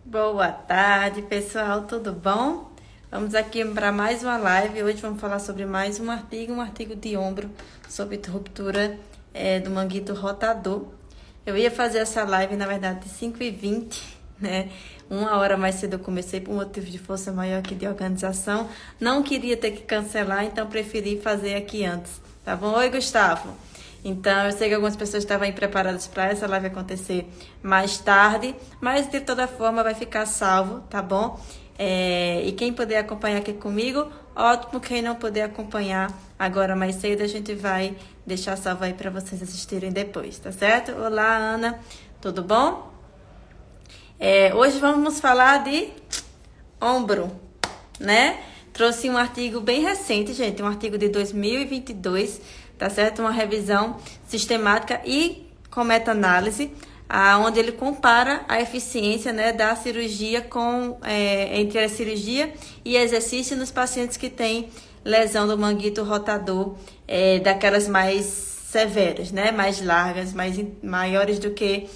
Boa tarde, pessoal, tudo bom? Vamos aqui para mais uma live. Hoje vamos falar sobre mais um artigo de ombro sobre ruptura do manguito rotador. Eu ia fazer essa live, na verdade, de 5h20, né? Uma hora mais cedo eu comecei por motivo de força maior aqui de organização. Não queria ter que cancelar, então preferi fazer aqui antes, tá bom? Oi, Gustavo. Então, eu sei que algumas pessoas estavam aí preparadas para essa live acontecer mais tarde, mas de toda forma vai ficar salvo, tá bom? E quem puder acompanhar aqui comigo, ótimo. Quem não puder acompanhar agora mais cedo, a gente vai deixar salvo aí para vocês assistirem depois, tá certo? Olá, Ana, tudo bom? Hoje vamos falar de ombro, né? Trouxe um artigo bem recente, gente, um artigo de 2022, tá certo? Uma revisão sistemática e com meta-análise, onde ele compara a eficiência, né, da cirurgia entre a cirurgia e exercício nos pacientes que têm lesão do manguito rotador, daquelas mais severas, né, mais largas, maiores do que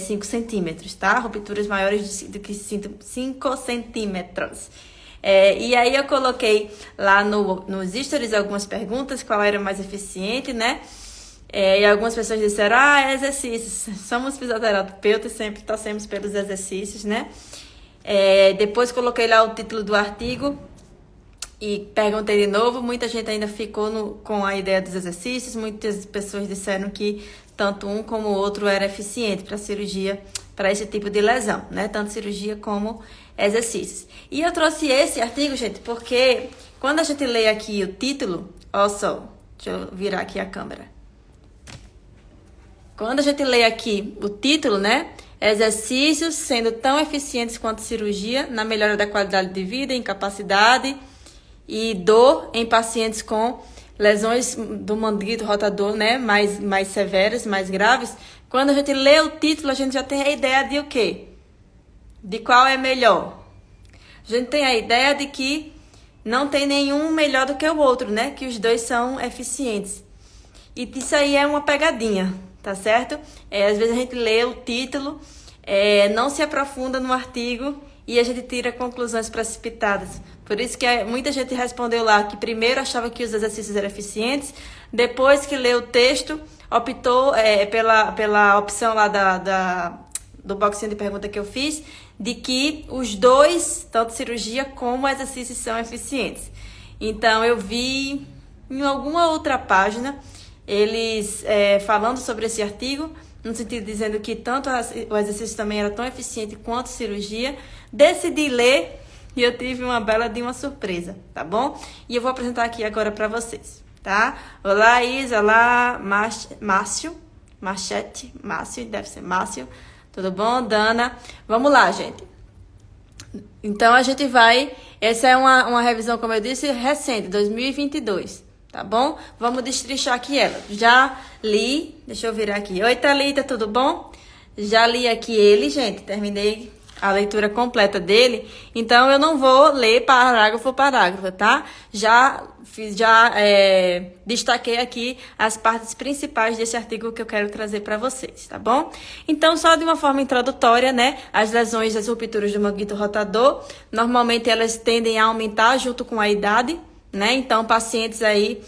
5 centímetros, tá? Rupturas maiores do que 5 centímetros. E aí eu coloquei lá nos stories algumas perguntas, qual era mais eficiente, né? E algumas pessoas disseram, exercícios. Somos fisioterapeutas, sempre torcemos pelos exercícios, né? Depois coloquei lá o título do artigo e perguntei de novo. Muita gente ainda ficou com a ideia dos exercícios. Muitas pessoas disseram que tanto um como o outro era eficiente para cirurgia, para esse tipo de lesão, né? Tanto cirurgia como exercícios. E eu trouxe esse artigo, gente, porque quando a gente lê aqui o título, olha só, deixa eu virar aqui a câmera. Quando a gente lê aqui o título, né? Exercícios sendo tão eficientes quanto cirurgia na melhora da qualidade de vida, incapacidade e dor em pacientes com lesões do manguito rotador, né? Mais severas, mais graves. Quando a gente lê o título, a gente já tem a ideia de o quê? De qual é melhor. A gente tem a ideia de que não tem nenhum melhor do que o outro, né? Que os dois são eficientes. E isso aí é uma pegadinha, tá certo? Às vezes a gente lê o título, não se aprofunda no artigo e a gente tira conclusões precipitadas. Por isso que muita gente respondeu lá que primeiro achava que os exercícios eram eficientes, depois que leu o texto, optou pela opção lá do boxinho de pergunta que eu fiz, de que os dois, tanto cirurgia como exercícios, são eficientes. Então, eu vi em alguma outra página eles falando sobre esse artigo, no sentido dizendo que tanto o exercício também era tão eficiente quanto cirurgia. Decidi ler e eu tive uma bela de uma surpresa, tá bom? E eu vou apresentar aqui agora para vocês, tá? Olá, Isa, olá, Márcio, deve ser Márcio, tudo bom? Dana, vamos lá, gente. Então, a gente essa é uma revisão, como eu disse, recente, 2022, tá bom? Vamos destrinchar aqui ela. Já li, deixa eu virar aqui. Oi, Thalita, tudo bom? Já li aqui ele, gente, terminei a leitura completa dele, então eu não vou ler parágrafo por parágrafo, tá? Já destaquei aqui as partes principais desse artigo que eu quero trazer para vocês, tá bom? Então, só de uma forma introdutória, né? As lesões das rupturas do manguito rotador, normalmente elas tendem a aumentar junto com a idade, né? Então, pacientes aí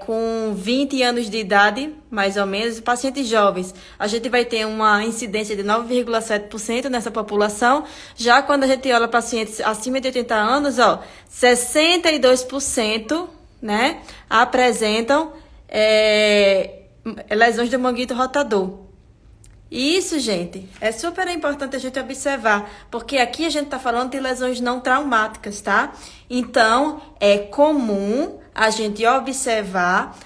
com 20 anos de idade, mais ou menos, pacientes jovens, a gente vai ter uma incidência de 9,7% nessa população. Já quando a gente olha pacientes acima de 80 anos, 62%, né, apresentam lesões do manguito rotador. Isso, gente, é super importante a gente observar, porque aqui a gente está falando de lesões não traumáticas, tá? Então, é comum a gente observar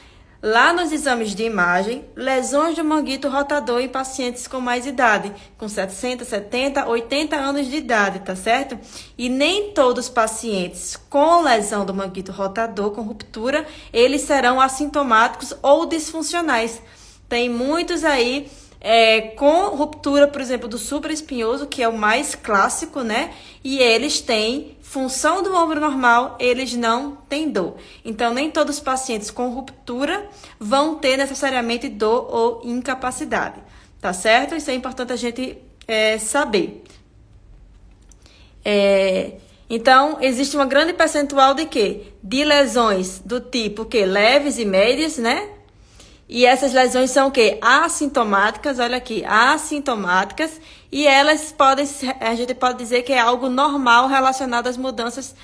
lá nos exames de imagem lesões do manguito rotador em pacientes com mais idade, com 60, 70, 80 anos de idade, tá certo? E nem todos os pacientes com lesão do manguito rotador, com ruptura, eles serão assintomáticos ou disfuncionais. Tem muitos aí com ruptura, por exemplo, do supraespinhoso, que é o mais clássico, né? E eles têm função do ombro normal, eles não têm dor. Então, nem todos os pacientes com ruptura vão ter necessariamente dor ou incapacidade, tá certo? Isso é importante a gente saber. Então, existe uma grande percentual de quê? De lesões do tipo que leves e médias, né? E essas lesões são o quê? Assintomáticas, olha aqui, assintomáticas, e elas a gente pode dizer que é algo normal relacionado às mudanças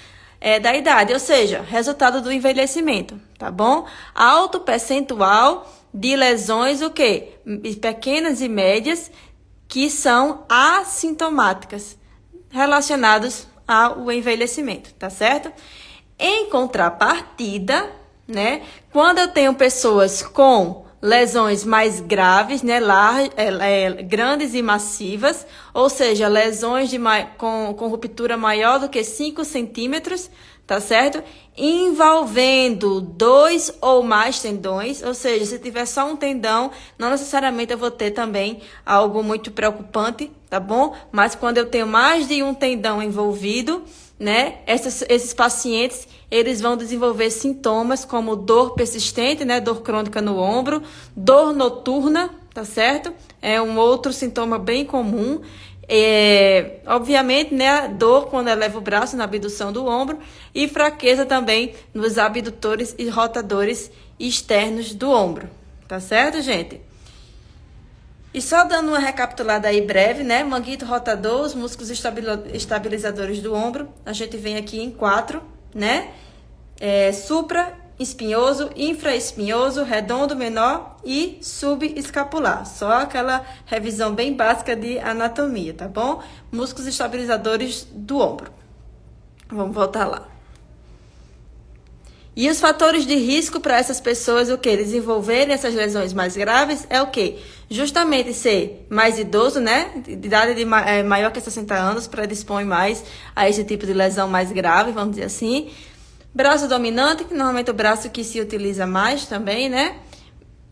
da idade, ou seja, resultado do envelhecimento, tá bom? Alto percentual de lesões, o quê? Pequenas e médias, que são assintomáticas, relacionadas ao envelhecimento, tá certo? Em contrapartida, né, quando eu tenho pessoas com lesões mais graves, né, grandes e massivas, ou seja, lesões com ruptura maior do que 5 centímetros, tá certo? Envolvendo 2 ou mais tendões, ou seja, se tiver só um tendão, não necessariamente eu vou ter também algo muito preocupante, tá bom? Mas quando eu tenho mais de um tendão envolvido, né, esses pacientes, eles vão desenvolver sintomas como dor persistente, né, dor crônica no ombro, dor noturna, tá certo? É um outro sintoma bem comum. Obviamente, né, a dor quando eleva o braço na abdução do ombro e fraqueza também nos abdutores e rotadores externos do ombro, tá certo, gente? E só dando uma recapitulada aí breve, né, manguito rotador, os músculos estabilizadores do ombro, a gente vem aqui em 4, né, supra espinhoso, infraespinhoso, redondo menor e subescapular. Só aquela revisão bem básica de anatomia, tá bom? Músculos estabilizadores do ombro. Vamos voltar lá. E os fatores de risco para essas pessoas, o que? Desenvolverem essas lesões mais graves é o que? Justamente ser mais idoso, né? De idade maior que 60 anos, predispõe mais a esse tipo de lesão mais grave, vamos dizer assim. Braço dominante, que normalmente é o braço que se utiliza mais também, né?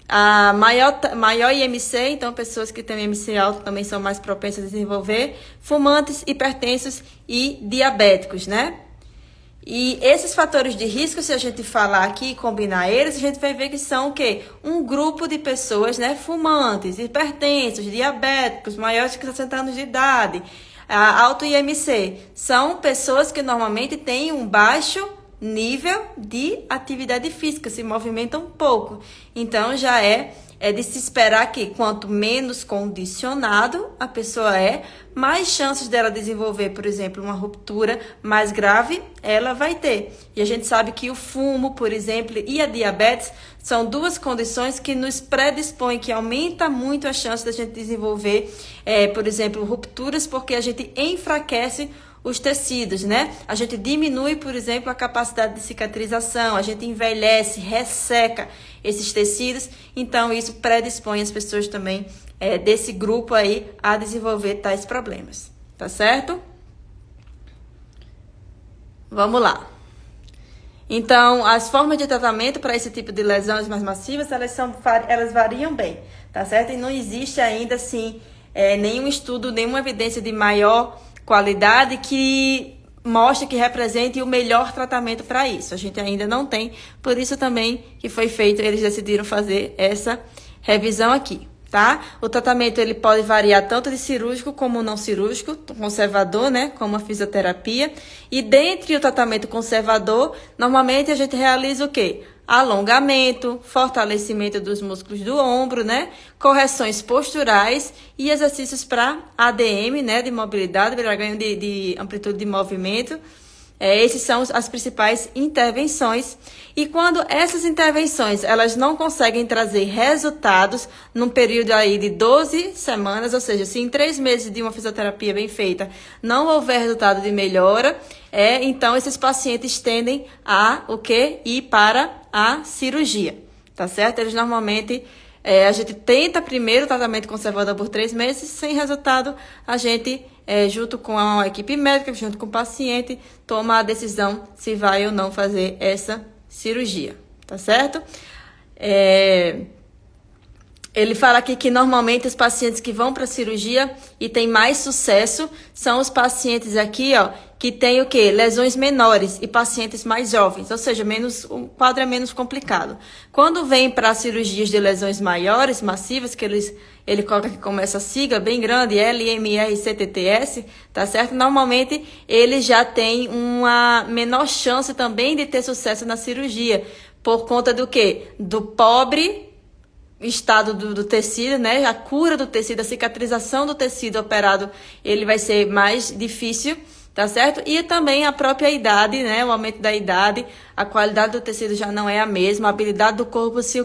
A maior IMC, então pessoas que têm IMC alto também são mais propensas a desenvolver. Fumantes, hipertensos e diabéticos, né? E esses fatores de risco, se a gente falar aqui e combinar eles, a gente vai ver que são o quê? Um grupo de pessoas, né? Fumantes, hipertensos, diabéticos, maiores de 60 anos de idade, alto IMC. São pessoas que normalmente têm um baixo nível de atividade física, se movimentam pouco. Então, já é de se esperar que quanto menos condicionado a pessoa mais chances dela desenvolver, por exemplo, uma ruptura mais grave, ela vai ter. E a gente sabe que o fumo, por exemplo, e a diabetes são duas condições que nos predispõem, que aumenta muito a chance da gente desenvolver, por exemplo, rupturas, porque a gente enfraquece os tecidos, né? A gente diminui, por exemplo, a capacidade de cicatrização, a gente envelhece, resseca esses tecidos, então isso predispõe as pessoas também desse grupo aí a desenvolver tais problemas, tá certo? Vamos lá. Então, as formas de tratamento para esse tipo de lesões mais massivas, elas variam bem, tá certo? E não existe ainda, assim, nenhum estudo, nenhuma evidência de maior qualidade que mostre que represente o melhor tratamento para isso. A gente ainda não tem, por isso também que foi feito, eles decidiram fazer essa revisão aqui, tá? O tratamento ele pode variar tanto de cirúrgico como não cirúrgico, conservador, né, como a fisioterapia. E dentre o tratamento conservador, normalmente a gente realiza o quê? Alongamento, fortalecimento dos músculos do ombro, né? Correções posturais e exercícios para ADM, né? De mobilidade, para ganho de amplitude de movimento. Esses são as principais intervenções. E quando essas intervenções elas não conseguem trazer resultados num período aí de 12 semanas, ou seja, se em 3 meses de uma fisioterapia bem feita não houver resultado de melhora, então esses pacientes tendem a o quê? Ir para a cirurgia, tá certo? Eles normalmente, a gente tenta primeiro o tratamento conservador por 3 meses, sem resultado, a gente, junto com a equipe médica, junto com o paciente, toma a decisão se vai ou não fazer essa cirurgia, tá certo? Ele fala aqui que normalmente os pacientes que vão para a cirurgia e têm mais sucesso são os pacientes aqui, ó, que tem o quê? Lesões menores e pacientes mais jovens, ou seja, o quadro é menos complicado. Quando vem para cirurgias de lesões maiores, massivas, que ele coloca aqui como essa sigla bem grande, LMR-CTTS, tá certo? Normalmente ele já tem uma menor chance também de ter sucesso na cirurgia, por conta do quê? Do pobre estado do tecido, né? A cura do tecido, a cicatrização do tecido operado, ele vai ser mais difícil, tá certo? E também a própria idade, né? O aumento da idade, a qualidade do tecido já não é a mesma, a habilidade do corpo se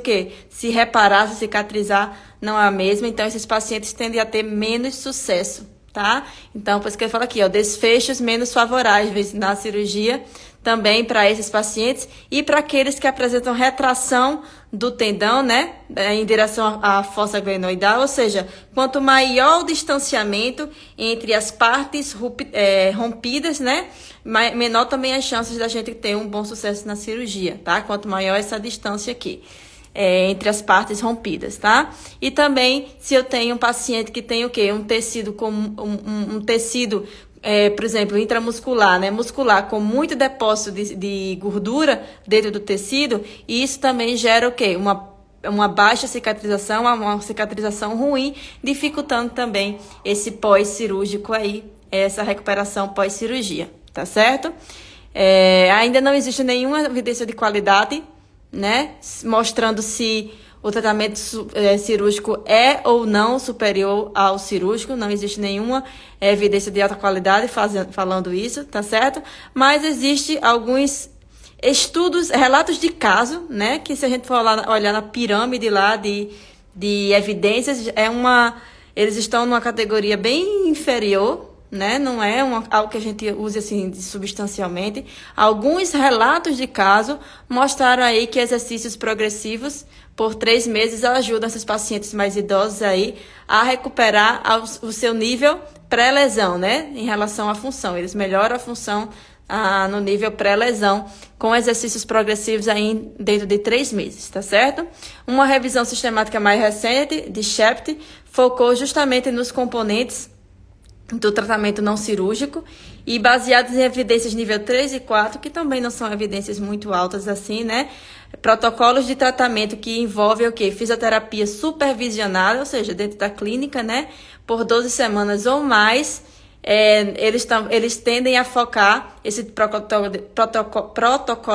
se reparar, se cicatrizar, não é a mesma. Então, esses pacientes tendem a ter menos sucesso, tá? Então, por isso que eu falo aqui, ó, desfechos menos favoráveis na cirurgia, também para esses pacientes e para aqueles que apresentam retração do tendão, né, em direção à fossa glenoidal, ou seja, quanto maior o distanciamento entre as partes rompidas, né, menor também as chances da gente ter um bom sucesso na cirurgia, tá? Quanto maior essa distância aqui. Entre as partes rompidas, tá? E também, se eu tenho um paciente que tem um tecido com um tecido, por exemplo, intramuscular, né? Muscular, com muito depósito de gordura dentro do tecido, e isso também gera uma baixa cicatrização, uma cicatrização ruim, dificultando também esse pós-cirúrgico aí, essa recuperação pós-cirurgia, tá certo? Ainda não existe nenhuma evidência de qualidade, né, mostrando se o tratamento cirúrgico é ou não superior ao cirúrgico. Não existe nenhuma evidência de alta qualidade falando isso, tá certo? Mas existe alguns estudos, relatos de caso, né, que se a gente for olhar na pirâmide lá de evidências, eles estão numa categoria bem inferior, né? Não é algo que a gente use assim substancialmente. Alguns relatos de caso mostraram aí que exercícios progressivos por 3 meses ajudam esses pacientes mais idosos aí a recuperar o seu nível pré-lesão, né? Em relação à função. Eles melhoram a função no nível pré-lesão com exercícios progressivos aí dentro de 3 meses, tá certo? Uma revisão sistemática mais recente de Shept focou justamente nos componentes do tratamento não cirúrgico e baseados em evidências nível 3 e 4, que também não são evidências muito altas assim, né? Protocolos de tratamento que envolvem fisioterapia supervisionada, ou seja, dentro da clínica, né? Por 12 semanas ou mais. Eles tendem a focar esse protocolo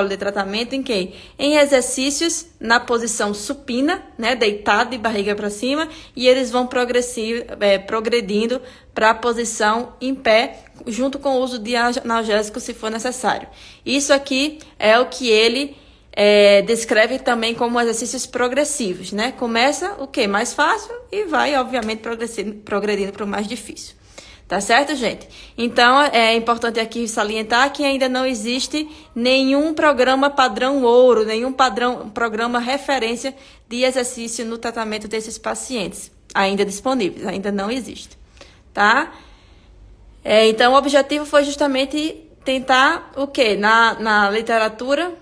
de tratamento em quê? Em exercícios na posição supina, né, deitado de barriga para cima, e eles vão progredindo para a posição em pé, junto com o uso de analgésico se for necessário. Isso aqui é o que ele descreve também como exercícios progressivos, né? Começa mais fácil e vai, obviamente, progredindo para o mais difícil. Tá certo, gente? Então, é importante aqui salientar que ainda não existe nenhum programa padrão ouro, nenhum programa referência de exercício no tratamento desses pacientes ainda disponíveis, ainda não existe, tá? Então, o objetivo foi justamente tentar na literatura,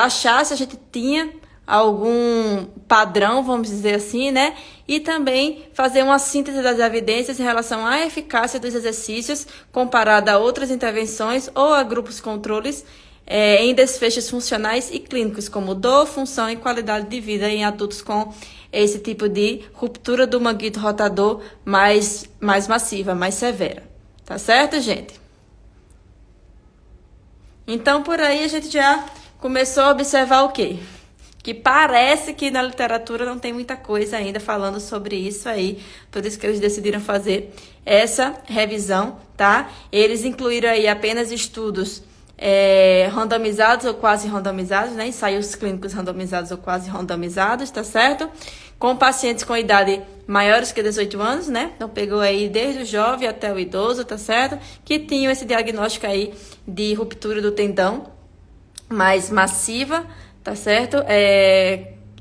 achar se a gente tinha algum padrão, vamos dizer assim, né? E também fazer uma síntese das evidências em relação à eficácia dos exercícios comparada a outras intervenções ou a grupos controles em desfechos funcionais e clínicos, como dor, função e qualidade de vida em adultos com esse tipo de ruptura do manguito rotador mais massiva, mais severa. Tá certo, gente? Então, por aí a gente já começou a observar o quê? Que parece que na literatura não tem muita coisa ainda falando sobre isso aí. Por isso que eles decidiram fazer essa revisão, tá? Eles incluíram aí apenas estudos randomizados ou quase randomizados, né? Ensaios clínicos randomizados ou quase randomizados, tá certo? Com pacientes com idade maiores que 18 anos, né? Então, pegou aí desde o jovem até o idoso, tá certo? Que tinham esse diagnóstico aí de ruptura do tendão mais massiva, tá certo?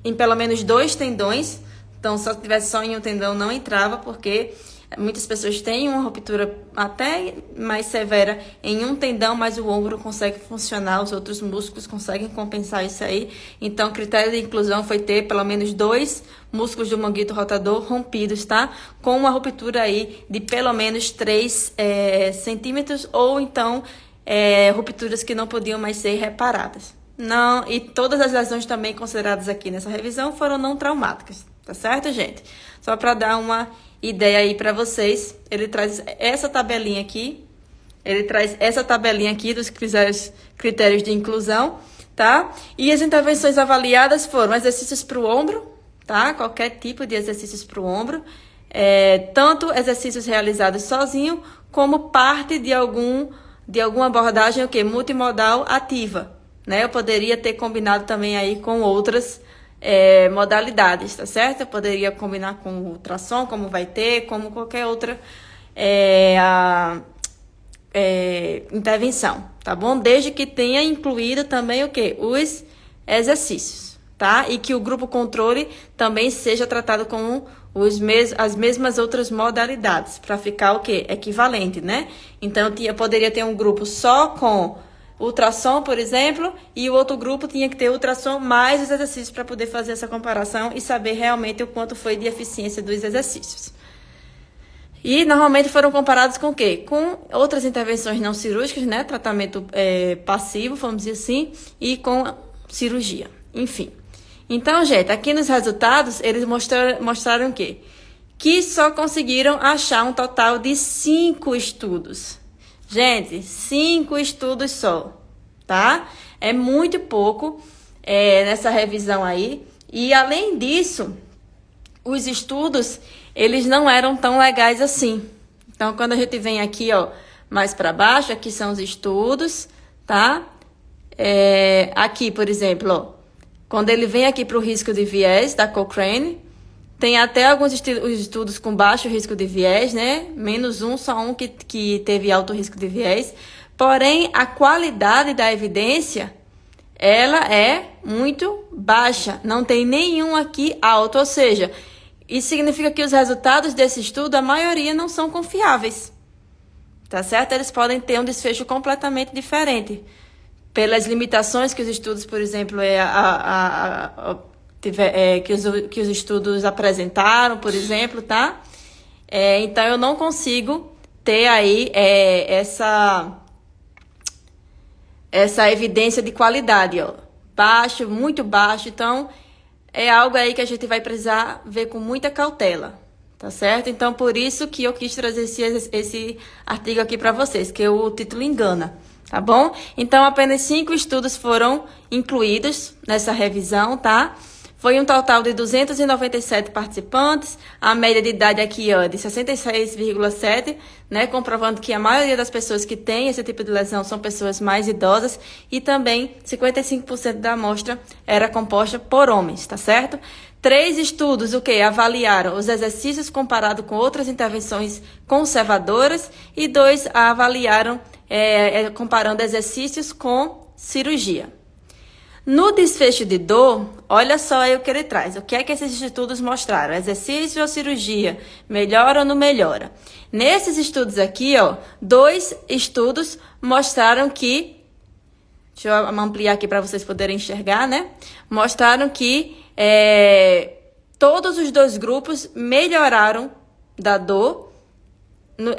Em pelo menos 2 tendões. Então, se tivesse só em um tendão, não entrava, porque Muitas pessoas têm uma ruptura até mais severa em um tendão, mas o ombro consegue funcionar, os outros músculos conseguem compensar isso aí. Então, o critério de inclusão foi ter pelo menos 2 músculos do manguito rotador rompidos, tá? Com uma ruptura aí de pelo menos 3 centímetros, ou então rupturas que não podiam mais ser reparadas. Não, e todas as lesões também consideradas aqui nessa revisão foram não traumáticas, tá certo, gente? Só para dar uma ideia aí para vocês, ele traz essa tabelinha aqui, dos critérios de inclusão, tá? E as intervenções avaliadas foram exercícios para o ombro, tá? Qualquer tipo de exercícios para o ombro, tanto exercícios realizados sozinho, como parte de alguma abordagem multimodal ativa, né? Eu poderia ter combinado também aí com outras modalidades, tá certo? Eu poderia combinar com ultrassom, como vai ter, como qualquer outra intervenção, tá bom? Desde que tenha incluído também os exercícios, tá? E que o grupo controle também seja tratado com as mesmas outras modalidades, para ficar equivalente, né? Então, eu poderia ter um grupo só com ultrassom, por exemplo, e o outro grupo tinha que ter ultrassom mais os exercícios para poder fazer essa comparação e saber realmente o quanto foi de eficiência dos exercícios. E normalmente foram comparados com o quê? Com outras intervenções não cirúrgicas, né? Tratamento passivo, vamos dizer assim, e com cirurgia, enfim. Então, gente, aqui nos resultados, eles mostraram o quê? Que só conseguiram achar um total de 5 estudos. Gente, 5 estudos só, tá? É muito pouco nessa revisão aí. E, além disso, os estudos, eles não eram tão legais assim. Então, quando a gente vem aqui, ó, mais para baixo, aqui são os estudos, tá? Aqui, por exemplo, ó, quando ele vem aqui para o risco de viés da Cochrane, tem até alguns estudos com baixo risco de viés, né? -1, só um que teve alto risco de viés. Porém, a qualidade da evidência, ela é muito baixa. Não tem nenhum aqui alto. Ou seja, isso significa que os resultados desse estudo, a maioria não são confiáveis. Tá certo? Eles podem ter um desfecho completamente diferente. Pelas limitações que os estudos, por exemplo, que os estudos apresentaram, por exemplo, tá? Então, eu não consigo ter aí essa evidência de qualidade, ó. Baixo, muito baixo. Então, é algo aí que a gente vai precisar ver com muita cautela, tá certo? Então, por isso que eu quis trazer esse artigo aqui para vocês, que o título engana, tá bom? Então, apenas 5 estudos foram incluídos nessa revisão, tá? Foi um total de 297 participantes, a média de idade aqui, ó, de 66,7, né, comprovando que a maioria das pessoas que têm esse tipo de lesão são pessoas mais idosas, e também 55% da amostra era composta por homens, tá certo? 3 estudos, avaliaram os exercícios comparado com outras intervenções conservadoras, e 2 avaliaram comparando exercícios com cirurgia. No desfecho de dor, olha só aí o que ele traz. O que é que esses estudos mostraram? Exercício ou cirurgia? Melhora ou não melhora? Nesses estudos aqui, ó, 2 estudos mostraram que... Deixa eu ampliar aqui para vocês poderem enxergar, né? Mostraram que todos os 2 grupos melhoraram da dor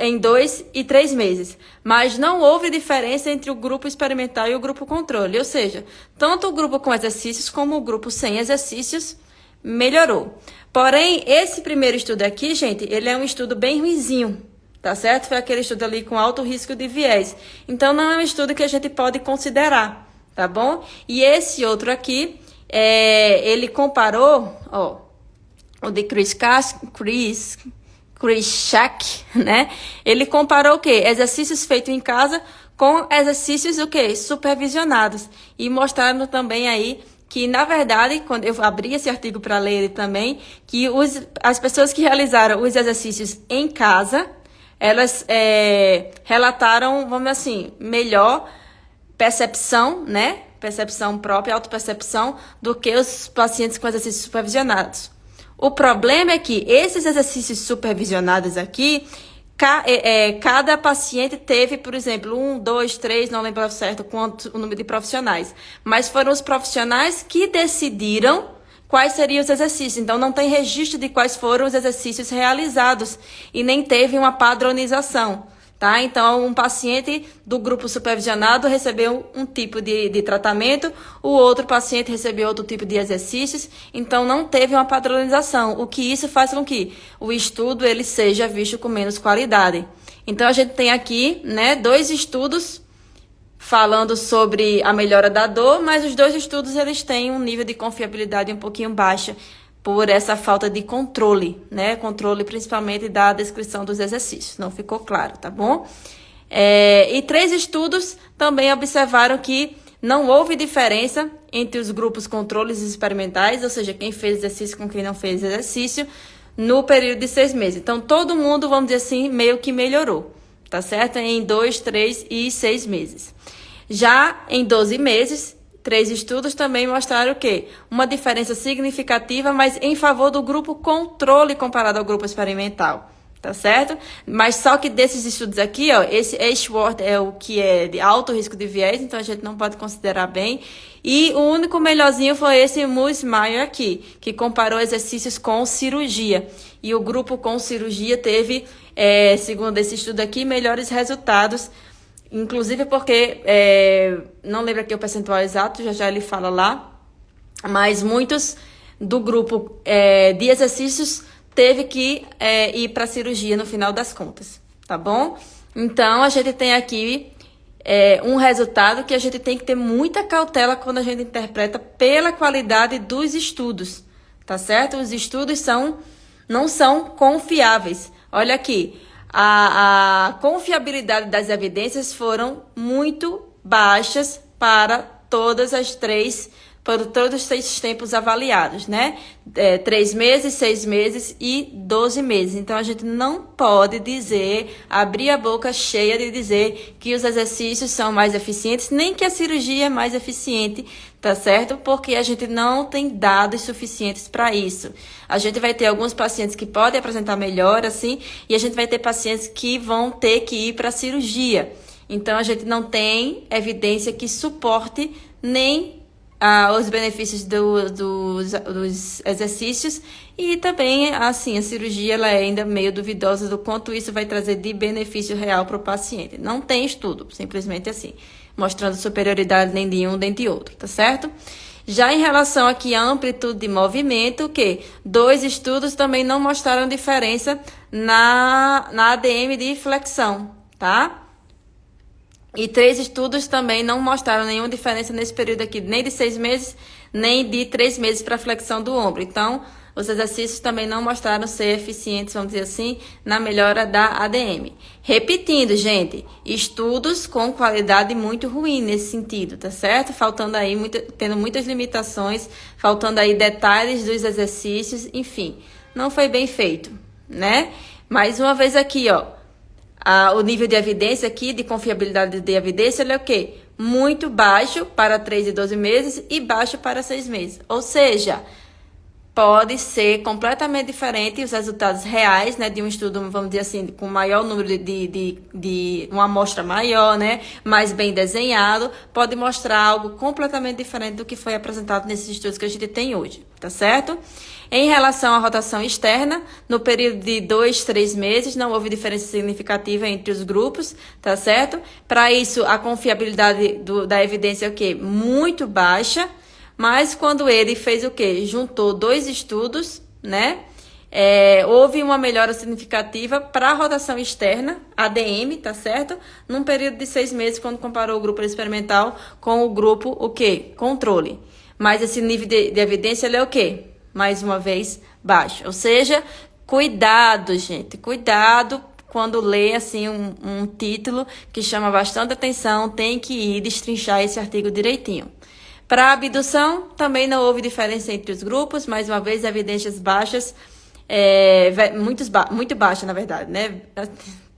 em 2 e 3 meses, mas não houve diferença entre o grupo experimental e o grupo controle, ou seja, tanto o grupo com exercícios como o grupo sem exercícios melhorou. Porém, esse primeiro estudo aqui, gente, ele é um estudo bem ruinzinho, tá certo? Foi aquele estudo ali com alto risco de viés, então não é um estudo que a gente pode considerar, tá bom? E esse outro aqui, ele comparou, ó, o de Chris Schack, né? Ele comparou o quê? Exercícios feitos em casa com exercícios supervisionados. E mostrando também aí que, na verdade, quando eu abri esse artigo para ler ele também, que as pessoas que realizaram os exercícios em casa, elas relataram, vamos dizer assim, melhor percepção, né? Percepção própria, autopercepção, do que os pacientes com exercícios supervisionados. O problema é que esses exercícios supervisionados aqui, cada paciente teve, por exemplo, 1, 2, 3, não lembro certo quanto o número de profissionais, mas foram os profissionais que decidiram quais seriam os exercícios. Então, não tem registro de quais foram os exercícios realizados e nem teve uma padronização. Tá? Então, um paciente do grupo supervisionado recebeu um tipo de tratamento, o outro paciente recebeu outro tipo de exercícios, então não teve uma padronização, o que isso faz com que o estudo ele seja visto com menos qualidade. Então, a gente tem aqui, né, 2 estudos falando sobre a melhora da dor, mas os 2 estudos eles têm um nível de confiabilidade um pouquinho baixa, por essa falta de controle, né? Controle principalmente da descrição dos exercícios. Não ficou claro, tá bom? E 3 estudos também observaram que não houve diferença entre os grupos controles experimentais, ou seja, quem fez exercício com quem não fez exercício, no período de 6 meses. Então, todo mundo, vamos dizer assim, meio que melhorou, tá certo? Em 2, 3 e 6 meses. Já em 12 meses, 3 estudos também mostraram o quê? Uma diferença significativa, mas em favor do grupo controle comparado ao grupo experimental, tá certo? Mas só que desses estudos aqui, ó, esse Ashworth é o que é de alto risco de viés, então a gente não pode considerar bem. E o único melhorzinho foi esse Musmeyer aqui, que comparou exercícios com cirurgia. E o grupo com cirurgia teve, segundo esse estudo aqui, melhores resultados. Inclusive porque, não lembro aqui o percentual exato, já ele fala lá, mas muitos do grupo de exercícios teve que ir para a cirurgia no final das contas, tá bom? Então, a gente tem aqui um resultado que a gente tem que ter muita cautela quando a gente interpreta pela qualidade dos estudos, tá certo? Os estudos não são confiáveis. Olha aqui. A confiabilidade das evidências foram muito baixas para todos os 3 tempos avaliados, né? 3 meses, 6 meses e 12 meses. Então, a gente não pode abrir a boca cheia de dizer que os exercícios são mais eficientes, nem que a cirurgia é mais eficiente, tá certo? Porque a gente não tem dados suficientes para isso. A gente vai ter alguns pacientes que podem apresentar melhora, assim, e a gente vai ter pacientes que vão ter que ir para a cirurgia. Então, a gente não tem evidência que suporte nem os benefícios dos exercícios e também, assim, a cirurgia ela é ainda meio duvidosa do quanto isso vai trazer de benefício real para o paciente. Não tem estudo, simplesmente assim, mostrando superioridade nem de um nem de outro, tá certo? Já em relação aqui à amplitude de movimento, que 2 estudos também não mostraram diferença na ADM de flexão, tá? E 3 estudos também não mostraram nenhuma diferença nesse período aqui, nem de 6 meses, nem de 3 meses para flexão do ombro. Então, os exercícios também não mostraram ser eficientes, vamos dizer assim, na melhora da ADM. Repetindo, gente, estudos com qualidade muito ruim nesse sentido, tá certo? Faltando aí, tendo muitas limitações, faltando aí detalhes dos exercícios, enfim, não foi bem feito, né? Mais uma vez aqui, ó. O nível de evidência aqui, de confiabilidade de evidência, ele é o quê? Muito baixo para 3 e 12 meses e baixo para 6 meses. Ou seja, pode ser completamente diferente os resultados reais, né, de um estudo, vamos dizer assim, com maior número de uma amostra maior, né, mais bem desenhado, pode mostrar algo completamente diferente do que foi apresentado nesses estudos que a gente tem hoje, tá certo? Em relação à rotação externa, no período de 2, 3 meses, não houve diferença significativa entre os grupos, tá certo? Para isso, a confiabilidade da evidência é o quê? Muito baixa, mas quando ele fez o quê? Juntou 2 estudos, né? Houve uma melhora significativa para a rotação externa, ADM, tá certo? Num período de 6 meses, quando comparou o grupo experimental com o grupo, o quê? Controle. Mas esse nível de evidência, ele é o quê? Mais uma vez, baixo. Ou seja, cuidado, gente. Cuidado quando lê, assim, um título que chama bastante atenção, tem que ir destrinchar esse artigo direitinho. Para a abdução, também não houve diferença entre os grupos. Mais uma vez, evidências baixas, muito baixa, na verdade, né?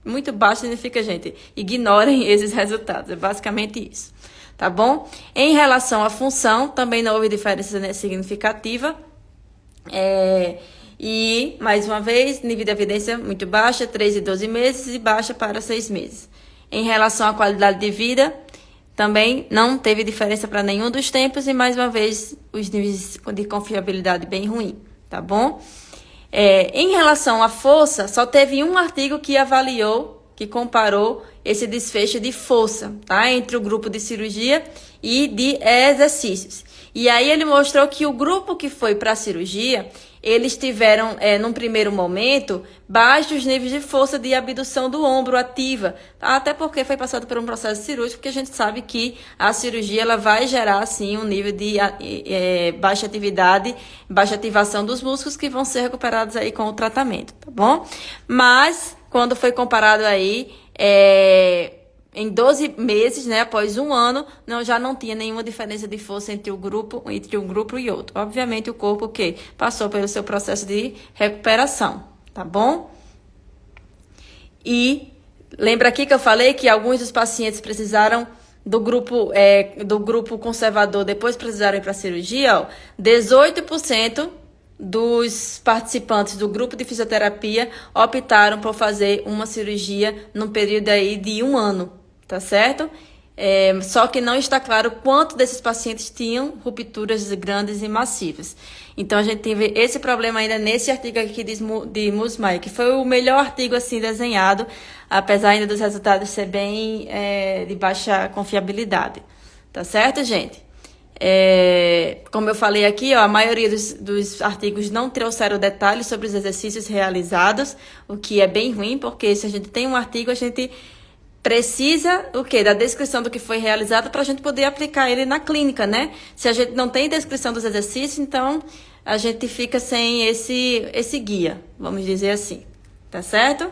Muito baixo significa, gente, ignorem esses resultados. É basicamente isso, tá bom? Em relação à função, também não houve diferença significativa. E, mais uma vez, nível de evidência muito baixa, 3 e 12 meses e baixa para 6 meses. Em relação à qualidade de vida, também não teve diferença para nenhum dos tempos e, mais uma vez, os níveis de confiabilidade bem ruim, tá bom? Em relação à força, só teve um artigo que avaliou, que comparou esse desfecho de força, tá? Entre o grupo de cirurgia e de exercícios. E aí ele mostrou que o grupo que foi para a cirurgia, eles tiveram, num primeiro momento, baixos níveis de força de abdução do ombro ativa, tá? Até porque foi passado por um processo cirúrgico, que a gente sabe que a cirurgia ela vai gerar, sim, um nível de baixa atividade, baixa ativação dos músculos que vão ser recuperados aí com o tratamento, tá bom? Mas, quando foi comparado aí, em 12 meses, né, após um ano, já não tinha nenhuma diferença de força entre um grupo e outro. Obviamente, o corpo que passou pelo seu processo de recuperação, tá bom? E lembra aqui que eu falei que alguns dos pacientes precisaram do grupo conservador, depois precisaram ir para a cirurgia, ó, 18% dos participantes do grupo de fisioterapia optaram por fazer uma cirurgia num período aí de um ano, tá certo? Só que não está claro quanto desses pacientes tinham rupturas grandes e massivas. Então, a gente teve esse problema ainda nesse artigo aqui de Musmayer, que foi o melhor artigo assim desenhado, apesar ainda dos resultados ser bem de baixa confiabilidade. Tá certo, gente? Como eu falei aqui, ó, a maioria dos artigos não trouxeram detalhes sobre os exercícios realizados, o que é bem ruim, porque se a gente tem um artigo, a gente precisa da descrição do que foi realizado para a gente poder aplicar ele na clínica, né? Se a gente não tem descrição dos exercícios, então a gente fica sem esse guia, vamos dizer assim, tá certo?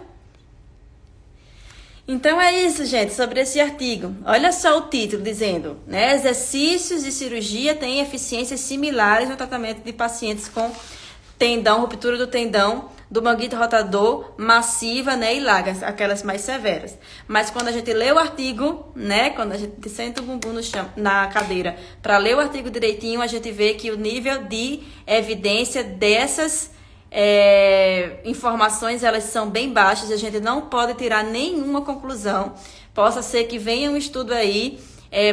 Então é isso, gente, sobre esse artigo. Olha só o título dizendo, né? Exercícios de cirurgia têm eficiências similares no tratamento de pacientes com ruptura do tendão, do manguito rotador, massiva, né, e largas, aquelas mais severas. Mas quando a gente lê o artigo, né, quando a gente senta o bumbum no chão, na cadeira, para ler o artigo direitinho, a gente vê que o nível de evidência dessas informações, elas são bem baixas e a gente não pode tirar nenhuma conclusão. Possa ser que venha um estudo aí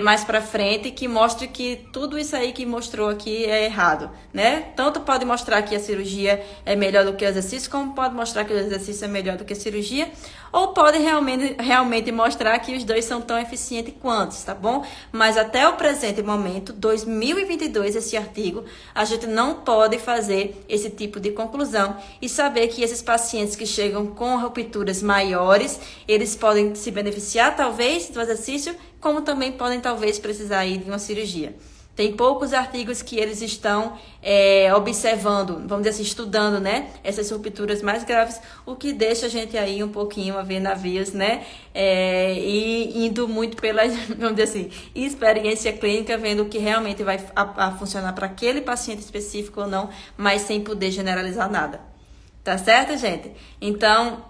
mais para frente que mostre que tudo isso aí que mostrou aqui é errado, né? Tanto pode mostrar que a cirurgia é melhor do que o exercício, como pode mostrar que o exercício é melhor do que a cirurgia, ou pode realmente mostrar que os dois são tão eficientes quanto, tá bom? Mas até o presente momento, 2022, esse artigo, a gente não pode fazer esse tipo de conclusão e saber que esses pacientes que chegam com rupturas maiores, eles podem se beneficiar, talvez, do exercício, como também podem, talvez, precisar ir de uma cirurgia. Tem poucos artigos que eles estão observando, vamos dizer assim, estudando, né, essas rupturas mais graves, o que deixa a gente aí um pouquinho a ver navios, né, e indo muito pela, vamos dizer assim, experiência clínica, vendo o que realmente vai funcionar para aquele paciente específico ou não, mas sem poder generalizar nada. Tá certo, gente? Então,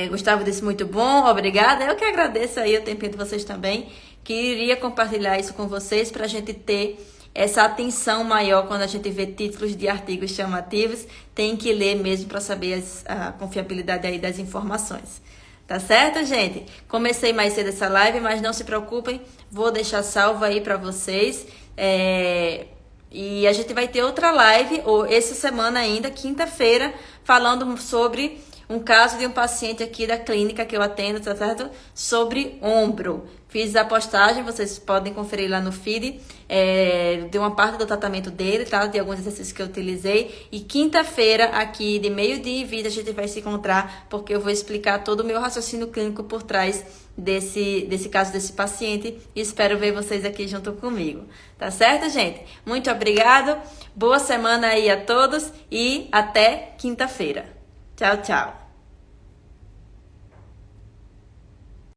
Gustavo disse muito bom, obrigada. Eu que agradeço aí o tempinho de vocês também. Queria compartilhar isso com vocês para a gente ter essa atenção maior quando a gente vê títulos de artigos chamativos. Tem que ler mesmo para saber a confiabilidade aí das informações. Tá certo, gente? Comecei mais cedo essa live, mas não se preocupem, vou deixar salvo aí para vocês. E a gente vai ter outra live, essa semana ainda, quinta-feira, falando sobre um caso de um paciente aqui da clínica que eu atendo, tá certo? Sobre ombro. Fiz a postagem, vocês podem conferir lá no feed, de uma parte do tratamento dele, tá? De alguns exercícios que eu utilizei. E quinta-feira, aqui de meio-dia e 20, a gente vai se encontrar, porque eu vou explicar todo o meu raciocínio clínico por trás desse caso desse paciente. E espero ver vocês aqui junto comigo. Tá certo, gente? Muito obrigado. Boa semana aí a todos e até quinta-feira. Tchau, tchau.